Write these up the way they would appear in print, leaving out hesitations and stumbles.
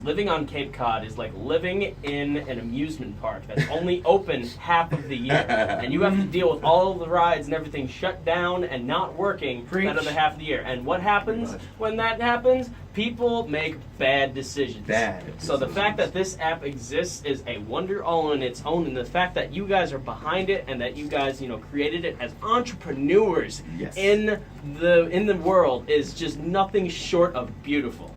Living on Cape Cod is like living in an amusement park that's only open half of the year. And you have to deal with all of the rides and everything shut down and not working that other half of the year. And what happens when that happens? People make bad decisions. So the fact that this app exists is a wonder all on its own, and the fact that you guys are behind it and that you guys, created it as entrepreneurs in the world is just nothing short of beautiful.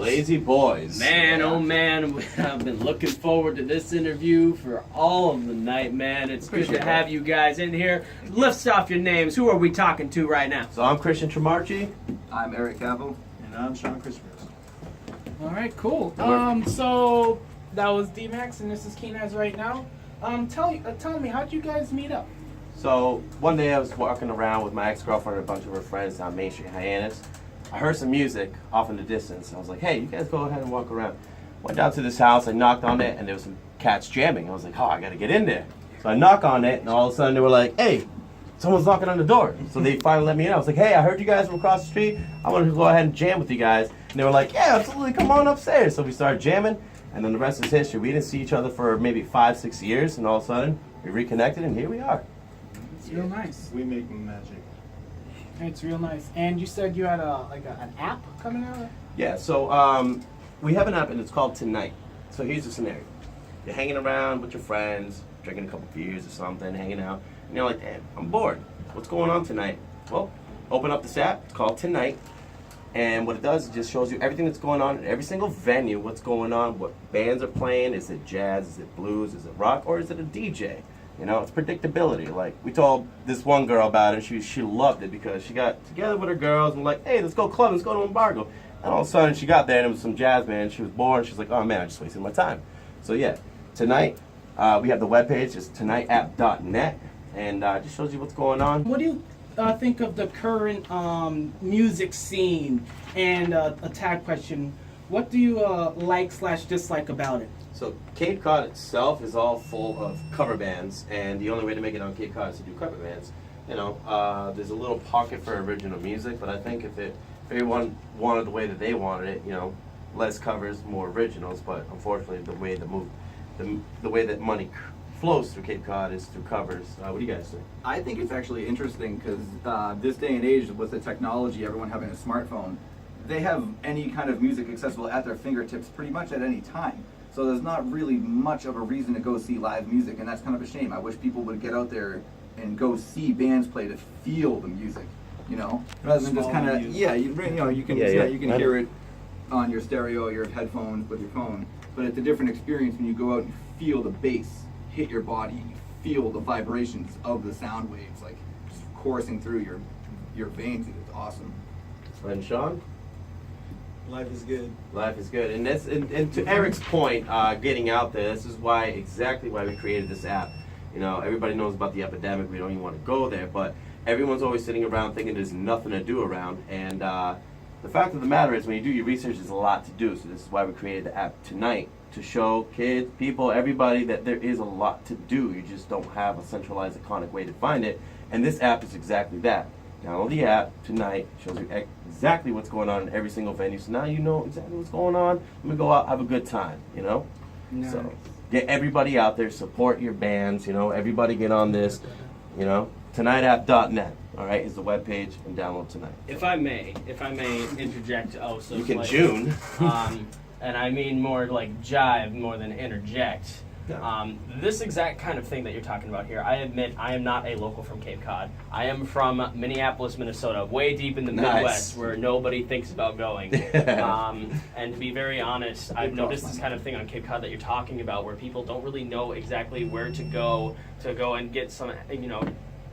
Lazy Boys. Man, oh man, I've been looking forward to this interview for all of the night, man. It's good to have you guys in here. Lift off your names. Who are we talking to right now? So I'm Christian Tremarchi. I'm Eric Cavill. And I'm Sean Christmas. All right, cool. So that was D-Max, and this is Keenaz right now. Tell me, how'd you guys meet up? So one day I was walking around with my ex-girlfriend and a bunch of her friends down Main Street, Hyannis. I heard some music off in the distance. I was like, hey, you guys go ahead and walk around. Went down to this house, I knocked on it, and there was some cats jamming. I was like, oh, I gotta get in there. So I knock on it, and all of a sudden they were like, hey, someone's knocking on the door. So they finally let me in. I was like, hey, I heard you guys from across the street. I want to go ahead and jam with you guys. And they were like, yeah, absolutely, come on upstairs. So we started jamming, and then the rest is history. We didn't see each other for maybe 5-6 years, and all of a sudden we reconnected, and here we are. It's real nice. We make magic. It's real nice. And you said you had an app coming out? Yeah, so we have an app, and it's called Tonight. So here's the scenario. You're hanging around with your friends, drinking a couple beers or something, hanging out, and you're like, damn, I'm bored. What's going on tonight? Well, open up this app. It's called Tonight. And what it does, it just shows you everything that's going on in every single venue, what's going on, what bands are playing. Is it jazz? Is it blues? Is it rock? Or is it a DJ? It's predictability. Like, we told this one girl about it, and she loved it because she got together with her girls and like, hey, let's go club, let's go to Embargo. And all of a sudden, she got there and it was some jazz band. She was bored. She's like, oh man, I just wasted my time. So yeah, Tonight, we have the webpage, it's TonightApp.net, and it just shows you what's going on. What do you think of the current music scene? And a tag question, what do you like/dislike about it? So Cape Cod itself is all full of cover bands, and the only way to make it on Cape Cod is to do cover bands. There's a little pocket for original music, but I think if everyone wanted the way that they wanted it, less covers, more originals. But unfortunately, the way that money flows through Cape Cod is through covers. What do you guys think? I think it's actually interesting because this day and age, with the technology, everyone having a smartphone, they have any kind of music accessible at their fingertips pretty much at any time. So there's not really much of a reason to go see live music, and that's kind of a shame. I wish people would get out there and go see bands play to feel the music, rather than just kind of you can hear it on your stereo, your headphones with your phone, but it's a different experience when you go out and feel the bass hit your body, and you feel the vibrations of the sound waves like just coursing through your veins. It's awesome. And Sean? Life is good. Life is good, and to Eric's point, getting out there. This is exactly why we created this app. Everybody knows about the epidemic. We don't even want to go there, but everyone's always sitting around thinking there's nothing to do around. And the fact of the matter is, when you do your research, there's a lot to do. So this is why we created the app Tonight, to show kids, people, everybody that there is a lot to do. You just don't have a centralized, iconic way to find it. And this app is exactly that. Download the app Tonight, shows you exactly what's going on in every single venue. So now you know exactly what's going on. Let me go out, have a good time, Nice. So get everybody out there, support your bands, everybody get on this, TonightApp.net, all right, is the webpage, and download Tonight. If I may interject, you can June. And I mean more like jive more than interject. Yeah. This exact kind of thing that you're talking about here, I admit I am not a local from Cape Cod. I am from Minneapolis, Minnesota, way deep in the Midwest where nobody thinks about going. And to be very honest, I've noticed this kind of thing on Cape Cod that you're talking about where people don't really know exactly where to go and get some,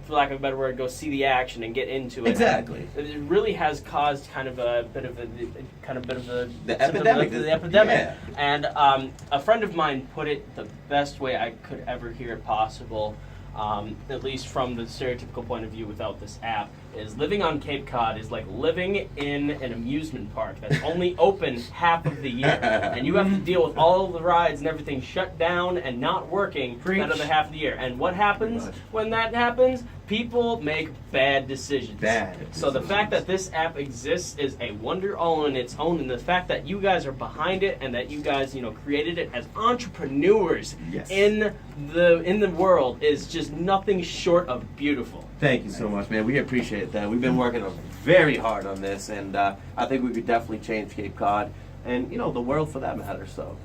for lack of a better word, go see the action and get into it. Exactly. It really has caused kind of a bit of the epidemic. Yeah. And a friend of mine put it the best way I could ever hear it possible, at least from the stereotypical point of view without this app. is living on Cape Cod is like living in an amusement park that's only open half of the year, and you have to deal with all of the rides and everything shut down and not working that other half of the year. And what happens when that happens? People make bad decisions. So the fact that this app exists is a wonder all on its own, and the fact that you guys are behind it and that you guys, created it as entrepreneurs in the world is just nothing short of beautiful. Thank you so much, man. We appreciate that. We've been working very hard on this, and I think we could definitely change Cape Cod and, the world for that matter. So.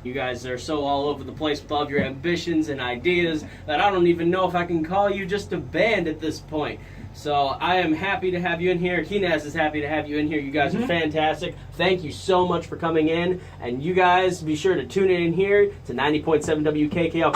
You guys are so all over the place with all of your ambitions and ideas that I don't even know if I can call you just a band at this point. So I am happy to have you in here. Keenaz is happy to have you in here. You guys are fantastic. Thank you so much for coming in. And you guys be sure to tune in here to 90.7 WKKL.